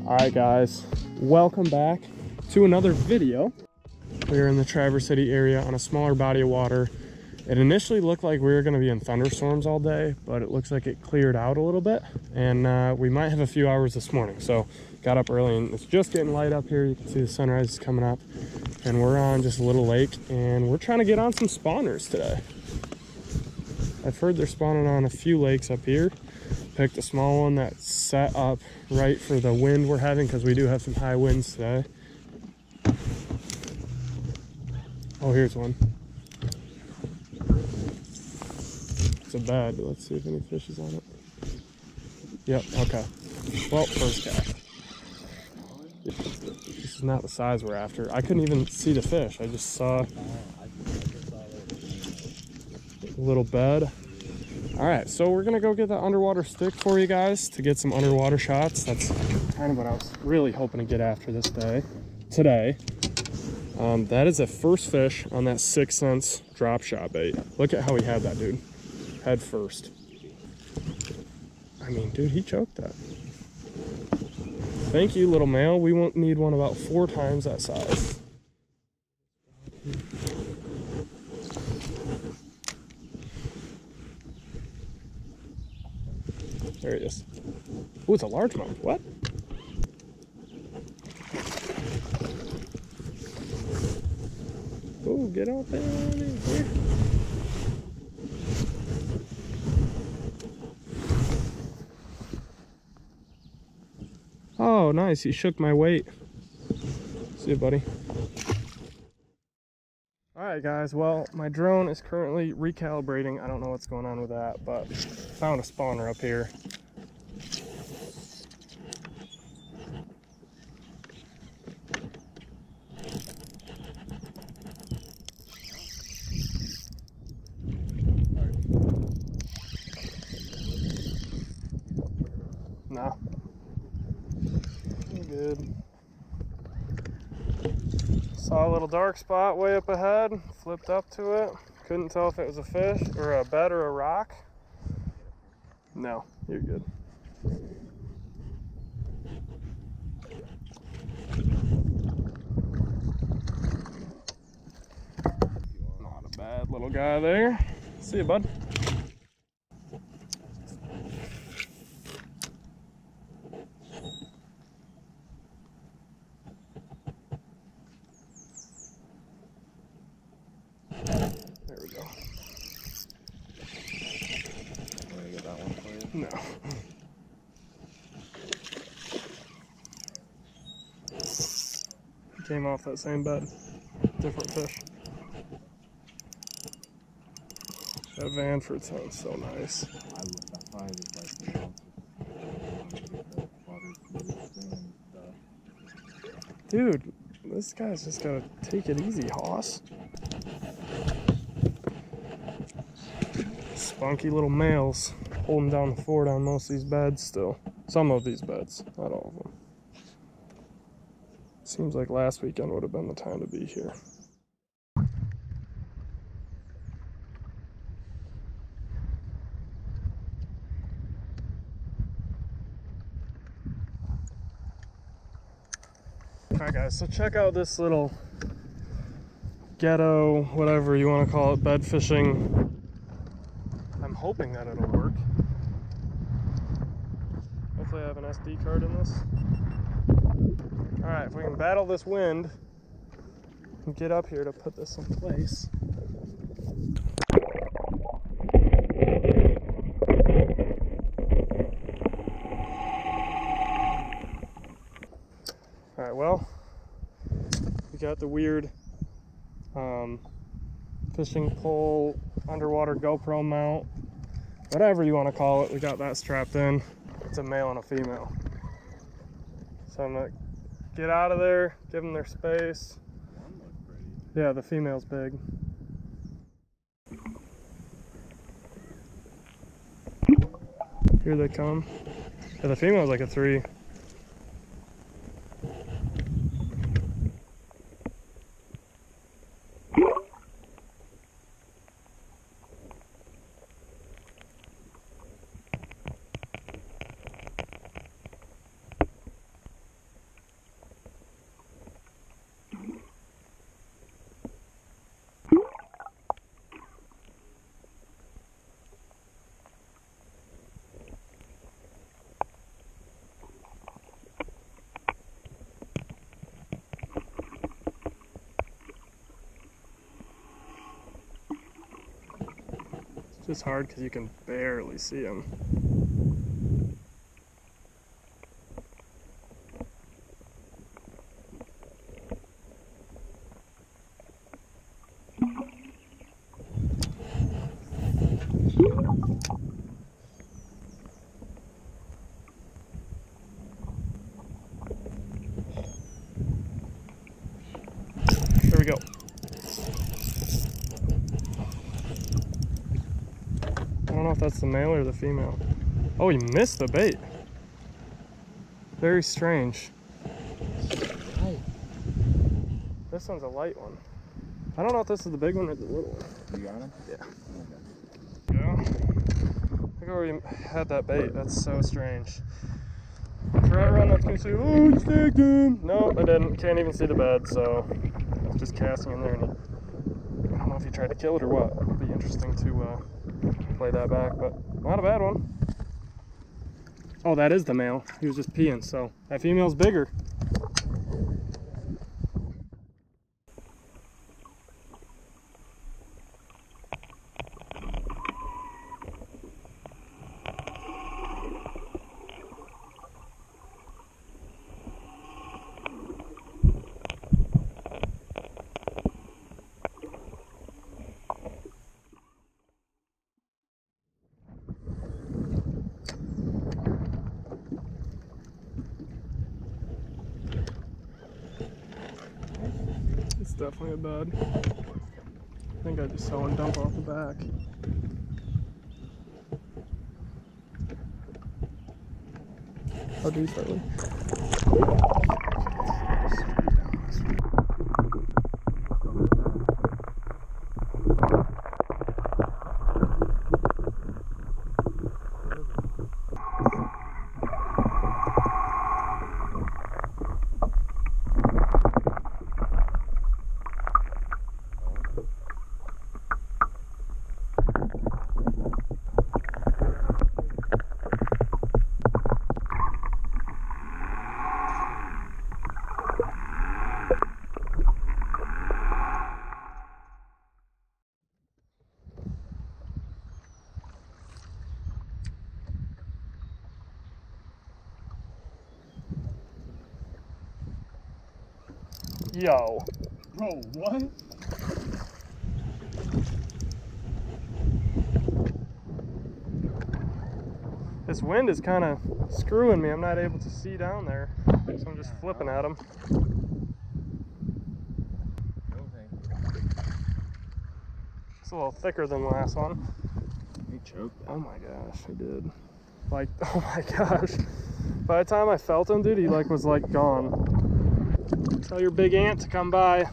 Alright guys, welcome back to another video. We're in the Traverse City area on a smaller body of water. It initially looked like we were going to be in thunderstorms all day, but it looks like it cleared out a little bit, and we might have a few hours this morning. So got up early and it's just getting light up here. You can see the sunrise is coming up, and we're on just a little lake, and we're trying to get on some spawners today. I've heard they're spawning on a few lakes up here. Picked a small one that's set up right for the wind we're having, because we do have some high winds today. Oh, here's one. It's a bed, but let's see if any fish is on it. Yep, okay. Well, first cast. This is not the size we're after. I couldn't even see the fish. I just saw a little bed. All right, so we're gonna go get the underwater stick for you guys to get some underwater shots. That's kind of what I was really hoping to get after this day, today. That is a first fish on that 6 cents drop shot bait. Look at how he had that, dude. Head first. I mean, dude, he choked that. Thank you, little male. We won't need one about 4 times that size. There he is. Oh, it's a largemouth. What? Oh, get out there in here. Oh, nice. He shook my weight. See you, buddy. Alright, guys. Well, my drone is currently recalibrating. I don't know what's going on with that, but found a spawner up here. No. Good. Saw a little dark spot way up ahead, flipped up to it. Couldn't tell if it was a fish or a bed or a rock. No, you're good. Not a bad little guy there. See you, bud. There we go. Want to get that one for you? No. Came off that same bed. Different fish. That Vanford sounds so nice. I find it like Dude, this guy's just gotta take it easy, hoss. Spunky little males holding down the fort on most of these beds still. Some of these beds, not all of them. Seems like last weekend would have been the time to be here. Alright guys, so check out this little ghetto, whatever you want to call it, bed fishing. I'm hoping that it'll work. Hopefully I have an SD card in this. Alright, if we can battle this wind and get up here to put this in place. Alright, well, we got the weird fishing pole, underwater GoPro mount, whatever you want to call it. We got that strapped in. It's a male and a female. So I'm gonna get out of there, give them their space. Yeah, the female's big. Here they come. Yeah, the female's like a 3. It's just hard because you can barely see them. There we go. I don't know if that's the male or the female. Oh, he missed the bait. Very strange. This one's a light one. I don't know if this is the big one or the little one. You got him? Yeah. Look where we had that bait. That's so strange. For everyone that's gonna say, "Oh, you snagged him." No, I didn't. Can't even see the bed, so I was just casting in there, and I don't know if he tried to kill it or what. It'll be interesting to play that back, but not a bad one. Oh, that is the male. He was just peeing, so that female's bigger. It's definitely a bud. I think I just saw one dump off the back. How do you slightly? Yo. Bro, what? This wind is kind of screwing me. I'm not able to see down there, so I'm just flipping at them. It's a little thicker than the last one. He choked that. Oh my gosh, he did. Like, oh my gosh. By the time I felt him, dude, he was gone. Tell your big aunt to come by.